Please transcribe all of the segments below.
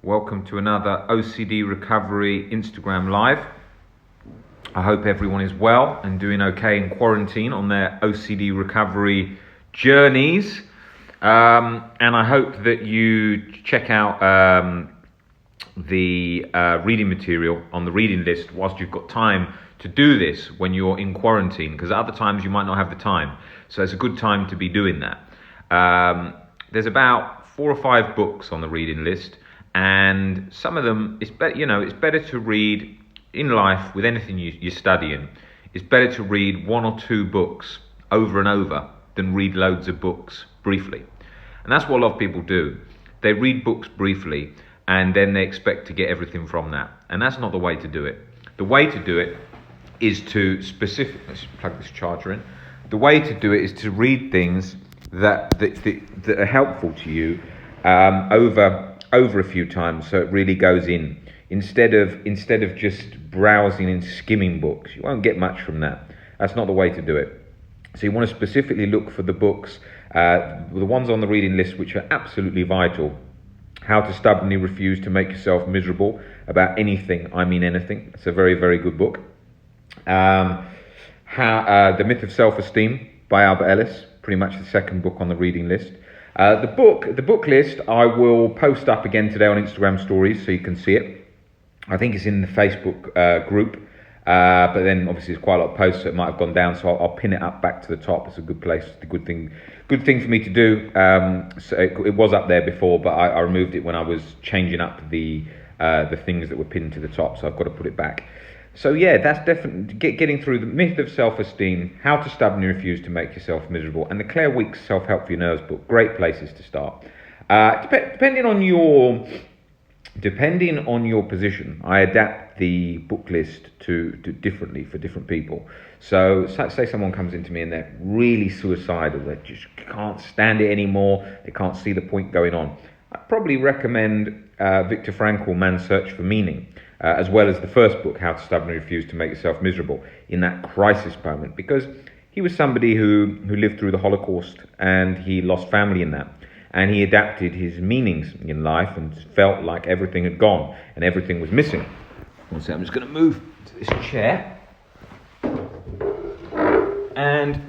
Welcome to another OCD Recovery Instagram Live. I hope everyone is well and doing okay in quarantine on their OCD recovery journeys. And I hope that you check out the reading material on the reading list whilst you've got time to do this when you're in quarantine, because at other times you might not have the time. So it's a good time to be doing that. There's about 4 or 5 books on the reading list. And some of them, it's better to read in life with anything you're studying. It's better to read 1 or 2 books over and over than read loads of books briefly. And that's what a lot of people do. They read books briefly and then they expect to get everything from that. And that's not the way to do it. The way to do it is to let's plug this charger in. The way to do it is to read things that are helpful to you over a few times, so it really goes in. Instead of just browsing and skimming books, you won't get much from that. That's not the way to do it. So you want to specifically look for the books, the ones on the reading list which are absolutely vital. How to Stubbornly Refuse to Make Yourself Miserable About Anything, I Mean Anything. It's a very, very good book. The Myth of Self-Esteem by Albert Ellis, pretty much the second book on the reading list. The book list I will post up again today on Instagram stories so you can see it. I think it's in the Facebook group, but then obviously there's quite a lot of posts, so it might have gone down, so I'll pin it up back to the top. It's a good place, it's a good thing for me to do. So it was up there before, but I removed it when I was changing up the things that were pinned to the top, so I've got to put it back. So yeah, that's definitely getting through the Myth of Self-Esteem, How to Stubbornly Refuse to Make Yourself Miserable, and the Claire Weeks Self-Help for Your Nerves book. Great places to start. Depending on your position, I adapt the book list to differently for different people. So say someone comes into me and they're really suicidal, they just can't stand it anymore, they can't see the point going on. I'd probably recommend Viktor Frankl, Man's Search for Meaning. As well as the first book, How to Stubbornly Refuse to Make Yourself Miserable, in that crisis moment, because he was somebody who lived through the Holocaust and he lost family in that, and he adapted his meanings in life and felt like everything had gone and everything was missing. One second, I'm just going to move to this chair, and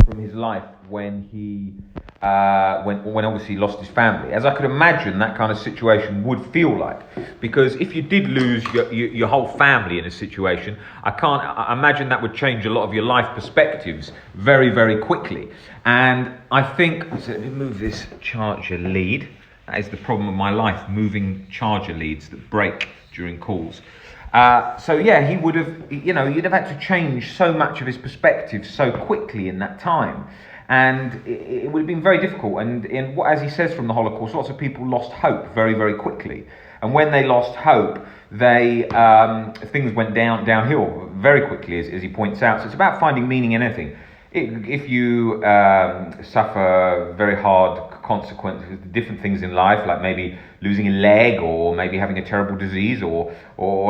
from his life when he when obviously he lost his family, as I could imagine that kind of situation would feel like, because if you did lose your whole family in a situation, I imagine that would change a lot of your life perspectives very, very quickly. And I think, so let me move this charger lead. That is the problem with my life, moving charger leads that break during calls. So yeah, he would have, you'd have had to change so much of his perspective so quickly in that time. And it would have been very difficult. And as he says from the Holocaust, lots of people lost hope very, very quickly. And when they lost hope, things went downhill very quickly, as he points out. So it's about finding meaning in anything. If you suffer very hard consequences, different things in life, like maybe losing a leg or maybe having a terrible disease or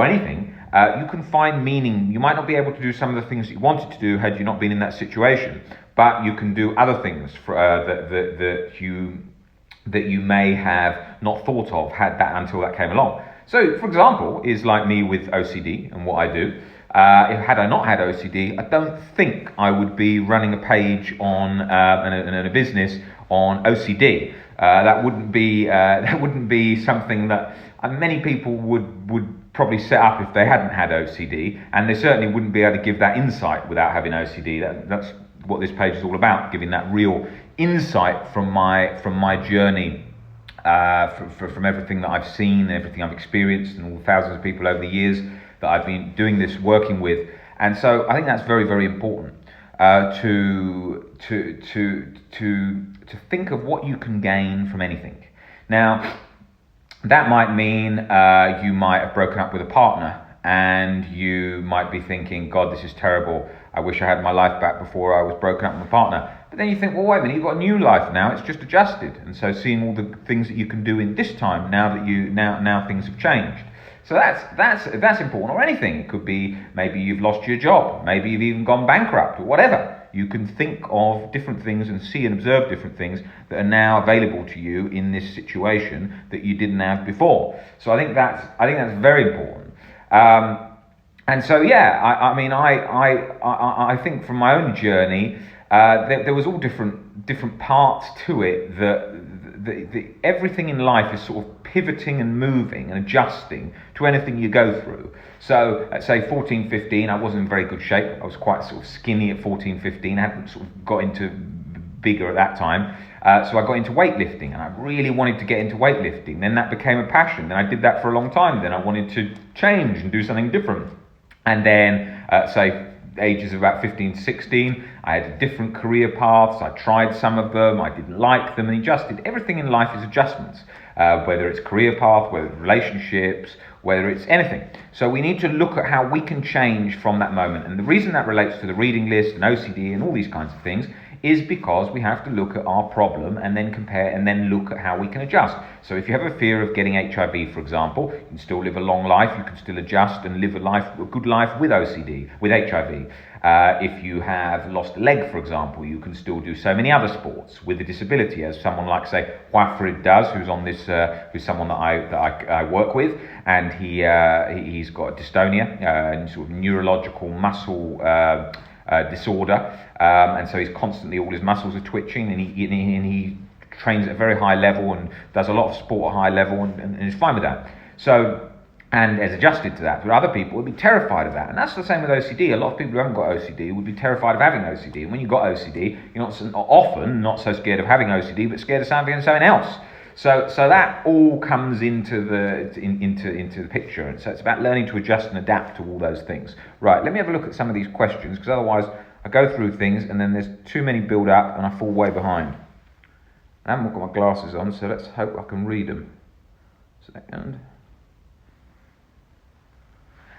anything, you can find meaning. You might not be able to do some of the things that you wanted to do had you not been in that situation, but you can do other things that you may have not thought of until that came along. So, for example, is like me with OCD and what I do. Had I not had OCD, I don't think I would be running a page on and a business on OCD. That wouldn't be something that many people would probably set up if they hadn't had OCD, and they certainly wouldn't be able to give that insight without having OCD. That's what this page is all about, giving that real insight from my journey, from everything that I've seen, everything I've experienced, and all the thousands of people over the years that I've been doing this, working with. And so I think that's very, very important to think of what you can gain from anything. Now, that might mean you might have broken up with a partner and you might be thinking, God, this is terrible. I wish I had my life back before I was broken up with my partner. But then you think, well, wait a minute, you've got a new life now. It's just adjusted. And so seeing all the things that you can do in this time now that now things have changed. So that's important. Or anything. It could be maybe you've lost your job, maybe you've even gone bankrupt, or whatever. You can think of different things and see and observe different things that are now available to you in this situation that you didn't have before. So I think that's very important. And so I mean I think from my own journey there was all different parts to it that everything in life is sort of pivoting and moving and adjusting to anything you go through. So at say 14, 15, I wasn't in very good shape. I was quite sort of skinny at 14, 15. I hadn't sort of got into bigger at that time. So I got into weightlifting, and I really wanted to get into weightlifting. Then that became a passion. Then I did that for a long time. Then I wanted to change and do something different. And then say ages of about 15, 16, I had different career paths. I tried some of them, I didn't like them, and adjusted. Everything in life is adjustments, whether it's career path, whether it's relationships, whether it's anything. So we need to look at how we can change from that moment. And the reason that relates to the reading list and OCD and all these kinds of things is because we have to look at our problem and then compare and then look at how we can adjust. So if you have a fear of getting HIV, for example, you can still live a long life, you can still adjust and live a good life with OCD, with HIV. If you have lost a leg, for example, you can still do so many other sports with a disability, as someone like, say, Juanfrid does, who's on this, who's someone that I work with, and he's got dystonia, and sort of neurological muscle disorder, and so he's constantly, all his muscles are twitching, and he trains at a very high level and does a lot of sport at a high level, and is fine with that. So, and has adjusted to that. But other people would be terrified of that, and that's the same with OCD. A lot of people who haven't got OCD would be terrified of having OCD. And when you've got OCD, you're not so scared of having OCD, but scared of something else. So that all comes into the picture, and so it's about learning to adjust and adapt to all those things. Right, let me have a look at some of these questions, because otherwise I go through things and then there's too many build up and I fall way behind. I haven't got my glasses on, so let's hope I can read them. Second.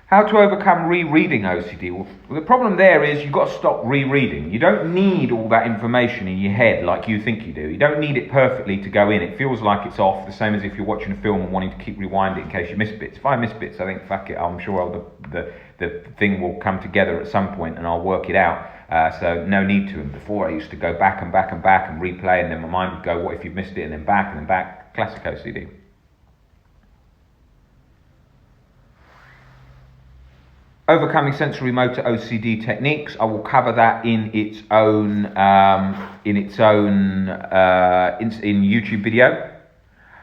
How to overcome rereading OCD? Well, the problem there is you've got to stop rereading. You don't need all that information in your head like you think you do. You don't need it perfectly to go in. It feels like it's off, the same as if you're watching a film and wanting to keep rewinding in case you miss bits. If I miss bits, I think, fuck it, I'm sure the thing will come together at some point and I'll work it out. So no need to. And before I used to go back and back and back and replay, and then my mind would go, what if you've missed it, and then back and then back. Classic OCD. Overcoming sensory motor OCD techniques. I will cover that in its own YouTube video.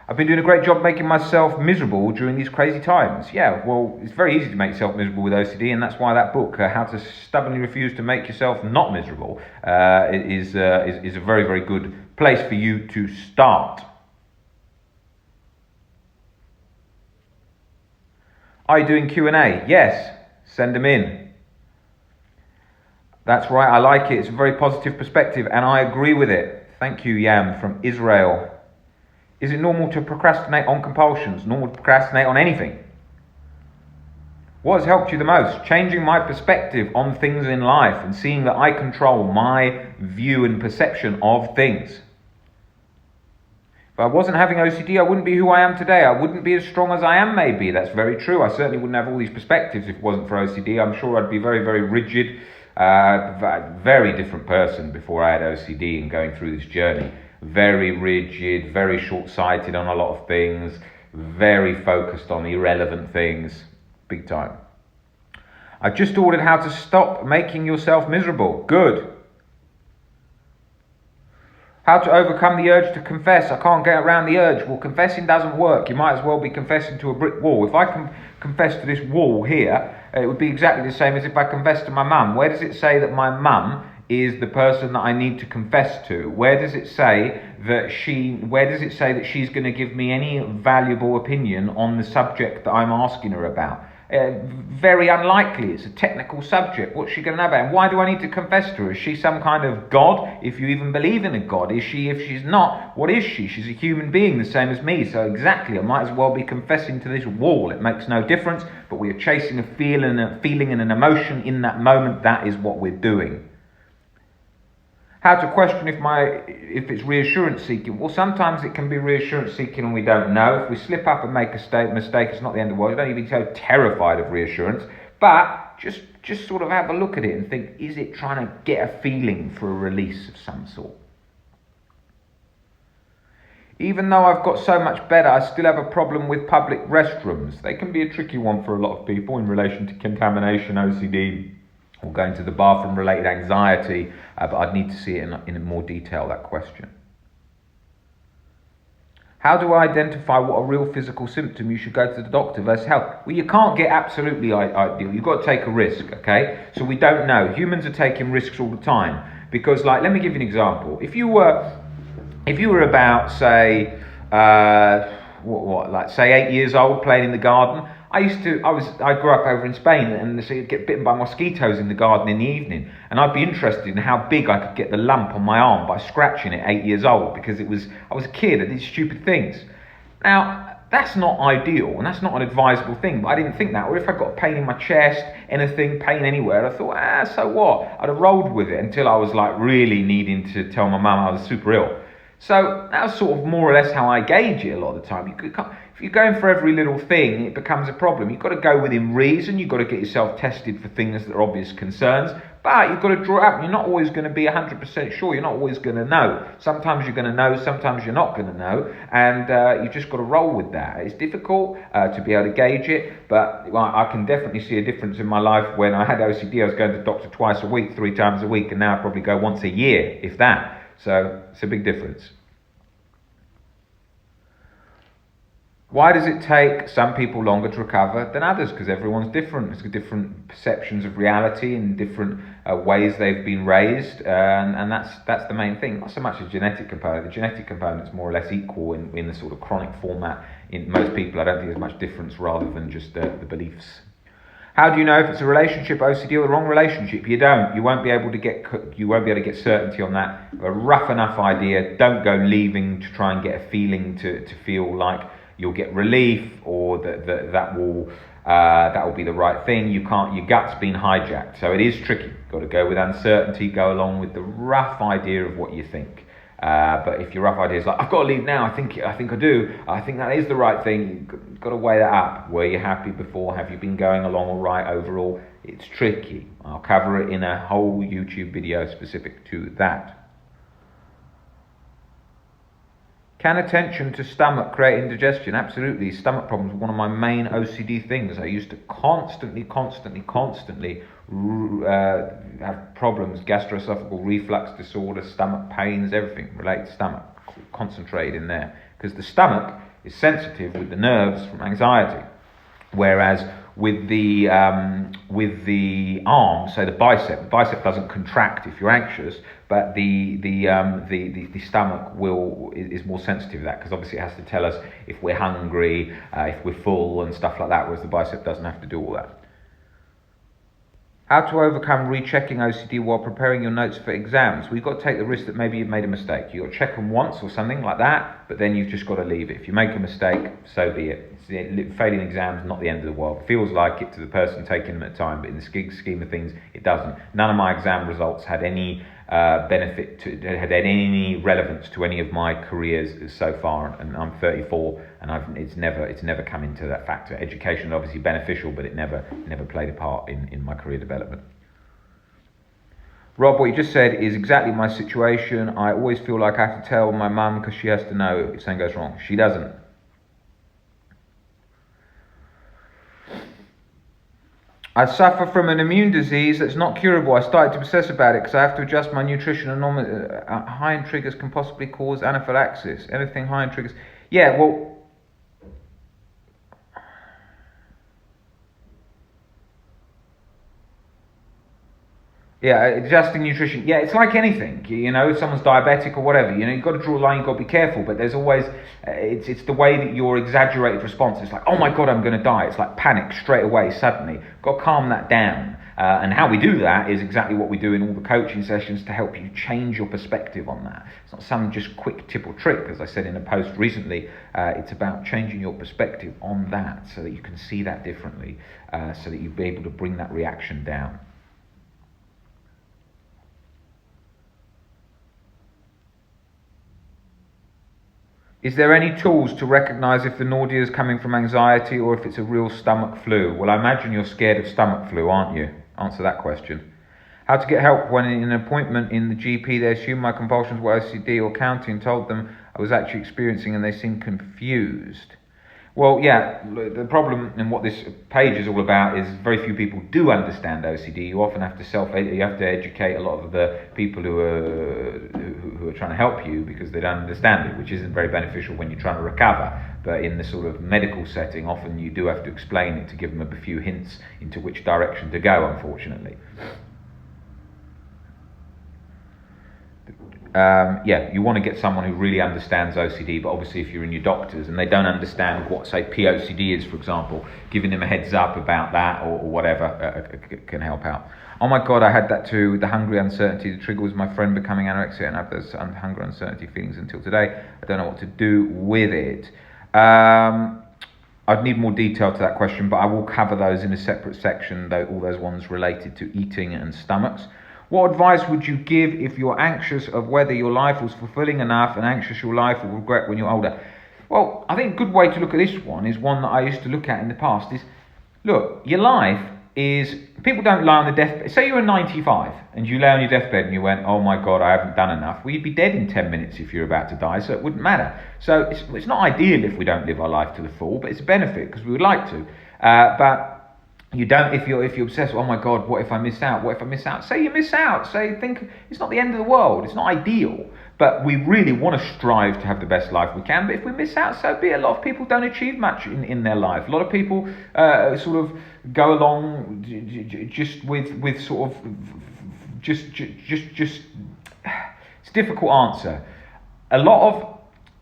I've been doing a great job making myself miserable during these crazy times. Yeah, well, it's very easy to make yourself miserable with OCD, and that's why that book, How to Stubbornly Refuse to Make Yourself Not Miserable, is a very, very good place for you to start. Are you doing Q&A? Yes. Send them in. That's right, I like it. It's a very positive perspective, and I agree with it. Thank you, Yam, from Israel. Is it normal to procrastinate on compulsions? Normal to procrastinate on anything? What has helped you the most? Changing my perspective on things in life and seeing that I control my view and perception of things. If I wasn't having OCD, I wouldn't be who I am today. I wouldn't be as strong as I am, maybe. That's very true. I certainly wouldn't have all these perspectives if it wasn't for OCD. I'm sure I'd be very, very rigid, very different person before I had OCD and going through this journey. Very rigid, very short-sighted on a lot of things, very focused on irrelevant things, big time. I just ordered How to Stop Making Yourself Miserable. Good. How to overcome the urge to confess. I can't get around the urge. Well, confessing doesn't work. You might as well be confessing to a brick wall. If I can confess to this wall here, it would be exactly the same as if I confessed to my mum. Where does it say that my mum is the person that I need to confess to? Where does it say that she's going to give me any valuable opinion on the subject that I'm asking her about? Very unlikely. It's a technical subject. What's she going to know about? And why do I need to confess to her? Is she some kind of god? If you even believe in a god, is she? If she's not, what is she? She's a human being, the same as me. So exactly, I might as well be confessing to this wall. It makes no difference. But we are chasing a feeling and an emotion in that moment. That is what we're doing. How to question if it's reassurance seeking. Well, sometimes it can be reassurance seeking and we don't know. If we slip up and make a mistake, it's not the end of the world. You don't need to be so terrified of reassurance, but just sort of have a look at it and think, is it trying to get a feeling for a release of some sort? Even though I've got so much better, I still have a problem with public restrooms. They can be a tricky one for a lot of people in relation to contamination, OCD, or going to the bathroom related anxiety, but I'd need to see it in more detail, that question. How do I identify what a real physical symptom you should go to the doctor versus health? Well, you can't get absolutely ideal. You've got to take a risk, okay? So we don't know. Humans are taking risks all the time because, like, let me give you an example. If you were about, say, say 8 years old, playing in the garden. I grew up over in Spain, and so you'd get bitten by mosquitoes in the garden in the evening, and I'd be interested in how big I could get the lump on my arm by scratching it 8 years old, because I was a kid, I did stupid things. Now, that's not ideal, and that's not an advisable thing, but I didn't think that. Or if I got a pain in my chest, anything, pain anywhere, I thought, so what? I'd have rolled with it until I was like really needing to tell my mum I was super ill. So that was sort of more or less how I gauge it a lot of the time. If you're going for every little thing, it becomes a problem. You've got to go within reason. You've got to get yourself tested for things that are obvious concerns. But you've got to draw it up. You're not always going to be 100% sure. You're not always going to know. Sometimes you're going to know. Sometimes you're not going to know. And you've just got to roll with that. It's difficult to be able to gauge it. But I can definitely see a difference in my life. When I had OCD, I was going to the doctor twice a week, 3 times a week. And now I probably go once a year, if that. So it's a big difference. Why does it take some people longer to recover than others? Because everyone's different. There's different perceptions of reality and different ways they've been raised, and that's the main thing. Not so much the genetic component. The genetic component is more or less equal in the sort of chronic format. In most people, I don't think there's much difference rather than just the beliefs. How do you know if it's a relationship, OCD, or the wrong relationship? You don't. You won't be able to get certainty on that. A rough enough idea. Don't go leaving to try and get a feeling to feel like you'll get relief or that will be the right thing. You can't. Your gut's been hijacked, so it is tricky. You've got to go with uncertainty. Go along with the rough idea of what you think. But if your rough idea is like, I've got to leave now, I think I do, I think that is the right thing, you've got to weigh that up. Were you happy before? Have you been going along all right overall? It's tricky. I'll cover it in a whole YouTube video specific to that. Can attention to stomach create indigestion? Absolutely. Stomach problems are one of my main OCD things. I used to constantly have problems, gastroesophageal reflux disorder, stomach pains, everything related to stomach, concentrated in there. Because the stomach is sensitive with the nerves from anxiety. Whereas with the arm, so the bicep doesn't contract if you're anxious, but the stomach is more sensitive to that, because obviously it has to tell us if we're hungry, if we're full and stuff like that, whereas the bicep doesn't have to do all that. How to overcome rechecking OCD while preparing your notes for exams? Well, you've got to take the risk that maybe you've made a mistake. You've got to check them once or something like that, but then you've just got to leave it. If you make a mistake, so be it. Failing exams, not the end of the world. It feels like it to the person taking them at the time, but in the scheme of things, it doesn't. None of my exam results had any had any relevance to any of my careers so far, and I'm 34, and it's never come into that factor. Education is obviously beneficial, but it never played a part in my career development. Rob, what you just said is exactly my situation. I always feel like I have to tell my mum because she has to know if something goes wrong. She doesn't. I suffer from an immune disease that's not curable. I started to obsess about it because I have to adjust my nutrition, and high in triggers can possibly cause anaphylaxis. Anything high in triggers. Yeah, well, yeah, adjusting nutrition. Yeah, it's like anything. If someone's diabetic or whatever, you've got to draw a line, you've got to be careful. But there's always, it's the way that your exaggerated response. It's like, oh my God, I'm going to die. It's like panic straight away, suddenly. Got to calm that down. And how we do that is exactly what we do in all the coaching sessions to help you change your perspective on that. It's not some just quick tip or trick. As I said in a post recently, it's about changing your perspective on that so that you can see that differently, so that you'll be able to bring that reaction down. Is there any tools to recognise if the nausea is coming from anxiety or if it's a real stomach flu? Well, I imagine you're scared of stomach flu, aren't you? Answer that question. How to get help when in an appointment in the GP they assume my compulsions were OCD or counting, told them I was actually experiencing and they seemed confused. Well, yeah, the problem and what this page is all about is very few people do understand OCD. You often have to educate a lot of the people who are trying to help you because they don't understand it, which isn't very beneficial when you're trying to recover. But in the sort of medical setting, often you do have to explain it to give them a few hints into which direction to go, unfortunately. You want to get someone who really understands OCD, but obviously if you're in your doctors and they don't understand what, say, POCD is, for example, giving them a heads up about that or whatever can help out. Oh my God, I had that too, with the hungry uncertainty. The trigger was my friend becoming anorexic and I have those hunger uncertainty feelings until today. I don't know what to do with it. I'd need more detail to that question, but I will cover those in a separate section, though, all those ones related to eating and stomachs. What advice would you give if you're anxious of whether your life was fulfilling enough and anxious your life will regret when you're older? Well, I think a good way to look at this one is one that I used to look at in the past is, look, your life is, people don't lie on the deathbed. Say you're 95 and you lay on your deathbed and you went, oh my God, I haven't done enough. Well, you'd be dead in 10 minutes if you're about to die, so it wouldn't matter. So it's not ideal if we don't live our life to the full, but it's a benefit because we would like to. But you don't, if you're obsessed, oh my God, what if I miss out? What if I miss out? Say you miss out. Think it's not the end of the world. It's not ideal. But we really want to strive to have the best life we can. But if we miss out, so be it. A lot of people don't achieve much in their life. A lot of people sort of go along just with sort of just. It's a difficult answer.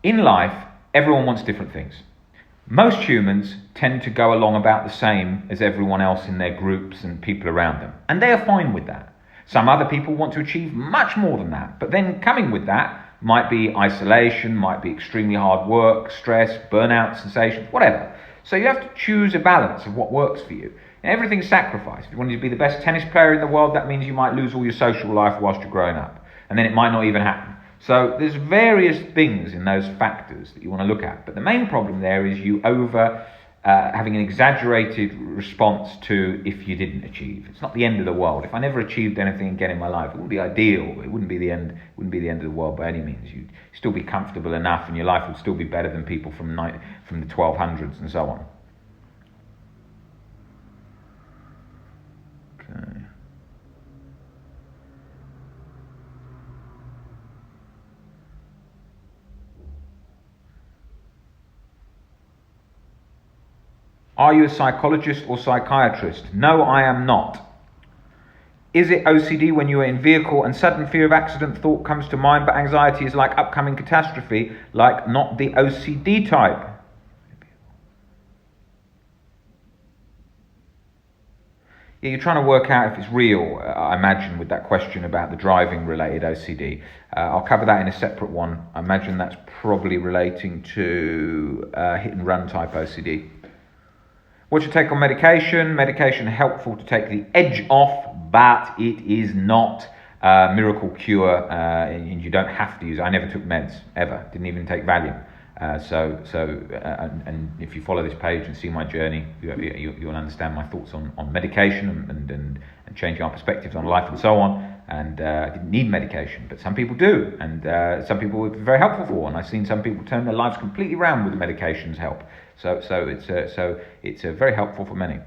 In life, everyone wants different things. Most humans tend to go along about the same as everyone else in their groups and people around them. And they are fine with that. Some other people want to achieve much more than that. But then coming with that might be isolation, might be extremely hard work, stress, burnout, sensations, whatever. So you have to choose a balance of what works for you. And everything's sacrifice. If you want to be the best tennis player in the world, that means you might lose all your social life whilst you're growing up. And then it might not even happen. So there's various things in those factors that you want to look at. But the main problem there is you having an exaggerated response to if you didn't achieve. It's not the end of the world. If I never achieved anything again in my life, it wouldn't be ideal. It wouldn't be the end. It wouldn't be the end of the world by any means. You'd still be comfortable enough, and your life would still be better than people from the 1200s and so on. Okay. Are you a psychologist or psychiatrist? No, I am not. Is it OCD when you are in vehicle and sudden fear of accident thought comes to mind, but anxiety is like upcoming catastrophe, like not the OCD type? Yeah, you're trying to work out if it's real, I imagine, with that question about the driving-related OCD. I'll cover that in a separate one. I imagine that's probably relating to hit-and-run type OCD. What's your take on medication? Medication helpful to take the edge off, but it is not a miracle cure, and you don't have to use it. I never took meds, ever. Didn't even take Valium. And if you follow this page and see my journey, you'll understand my thoughts on medication and changing our perspectives on life and so on. And I didn't need medication, but some people do, and some people it's very helpful for. And I've seen some people turn their lives completely around with the medication's help. So it's very helpful for many.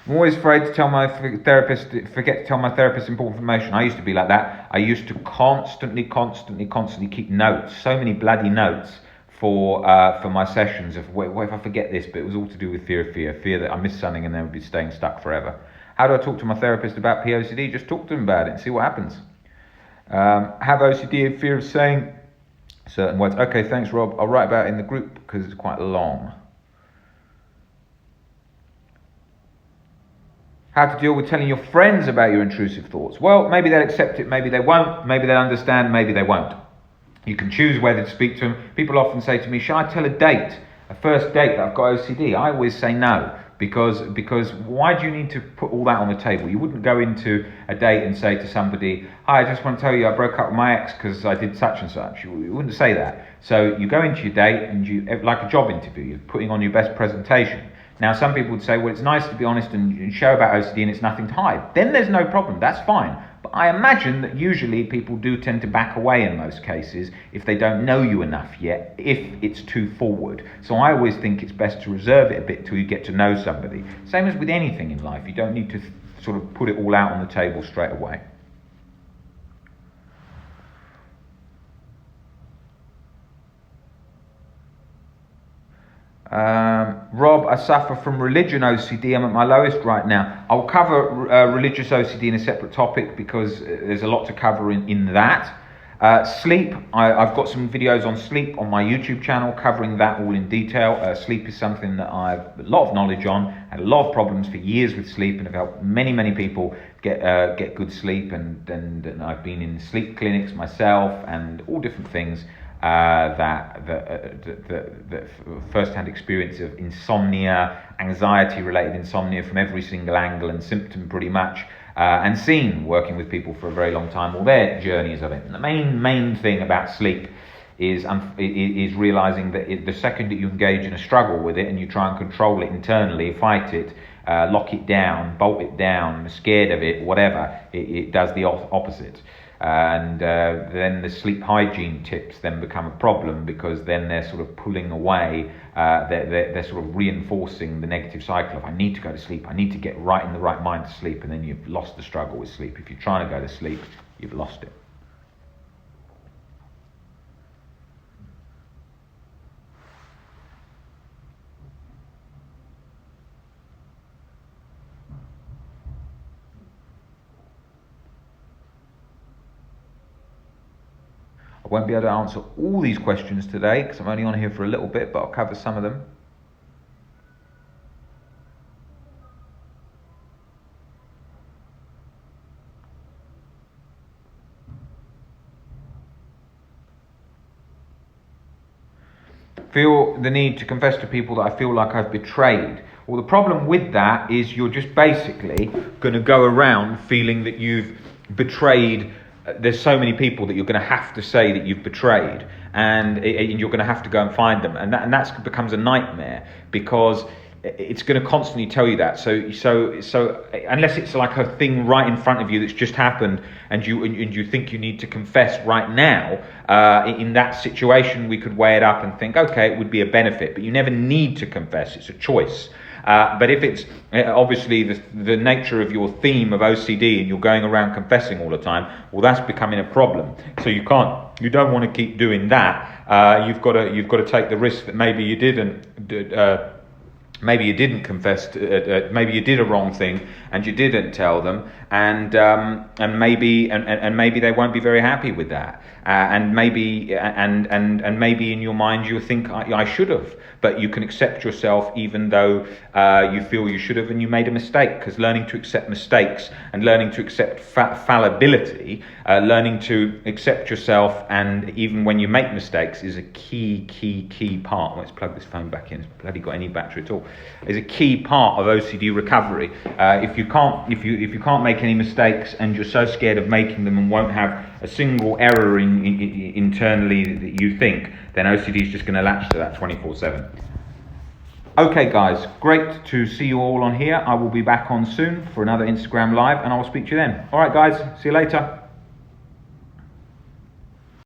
I'm always afraid to tell my therapist, forget to tell my therapist important information. I used to be like that. I used to constantly keep notes, so many bloody notes for my sessions of what if I forget this, but it was all to do with fear that I missed something and then would be staying stuck forever. How do I talk to my therapist about POCD? Just talk to them about it and see what happens. Have OCD and fear of saying certain words. Okay, thanks Rob. I'll write about it in the group because it's quite long. How to deal with telling your friends about your intrusive thoughts. Well, maybe they'll accept it, maybe they won't, maybe they'll understand, maybe they won't. You can choose whether to speak to them. People often say to me, shall I tell a first date that I've got OCD? I always say no, because why do you need to put all that on the table? You wouldn't go into a date and say to somebody, "Hi, I just want to tell you I broke up with my ex because I did such and such." You wouldn't say that. So you go into your date and you, like a job interview, you're putting on your best presentation. Now, some people would say, well, it's nice to be honest and show about OCD and it's nothing to hide. Then there's no problem, that's fine. But I imagine that usually people do tend to back away in most cases if they don't know you enough yet, if it's too forward. So I always think it's best to reserve it a bit till you get to know somebody. Same as with anything in life, you don't need to sort of put it all out on the table straight away. Rob, I suffer from religion OCD. I'm at my lowest right now. I'll cover religious OCD in a separate topic because there's a lot to cover in that. Sleep, I've got some videos on sleep on my YouTube channel covering that all in detail. Sleep is something that I've a lot of knowledge on, had a lot of problems for years with sleep, and have helped many people get good sleep, and I've been in sleep clinics myself and all different things. That first-hand experience of insomnia, anxiety-related insomnia from every single angle and symptom pretty much, and seen working with people for a very long time all their journeys of it. And the main thing about sleep is realizing that the second that you engage in a struggle with it and you try and control it internally, fight it, lock it down, bolt it down, scared of it, whatever, it does the opposite. And then the sleep hygiene tips then become a problem because then they're sort of pulling away, they're sort of reinforcing the negative cycle of I need to go to sleep, I need to get right in the right mind to sleep, and then you've lost the struggle with sleep. If you're trying to go to sleep, you've lost it. I won't be able to answer all these questions today because I'm only on here for a little bit, but I'll cover some of them. Feel the need to confess to people that I feel like I've betrayed. Well, the problem with that is you're just basically going to go around feeling that you've betrayed. There's so many people that you're going to have to say that you've betrayed, and you're going to have to go and find them, and that becomes a nightmare because it's going to constantly tell you that. So unless it's like a thing right in front of you that's just happened, and you think you need to confess right now, in that situation we could weigh it up and think, okay, it would be a benefit, but you never need to confess. It's a choice. But if it's obviously the nature of your theme of OCD and you're going around confessing all the time, well, that's becoming a problem. So you don't want to keep doing that. You've got to take the risk that maybe you didn't confess, maybe you did a wrong thing and you didn't tell them, and maybe they won't be very happy with that, and maybe in your mind you think I should have, but you can accept yourself even though you feel you should have and you made a mistake, because learning to accept mistakes and learning to accept fallibility, learning to accept yourself and even when you make mistakes is a key part. Let's plug this phone back in. It's bloody got any battery at all. Is a key part of OCD recovery. If you can't make any mistakes and you're so scared of making them and won't have a single error internally that you think, then OCD is just going to latch to that 24/7. Okay guys, great to see you all on here. I will be back on soon for another Instagram live and I will speak to you then. Alright guys, see you later.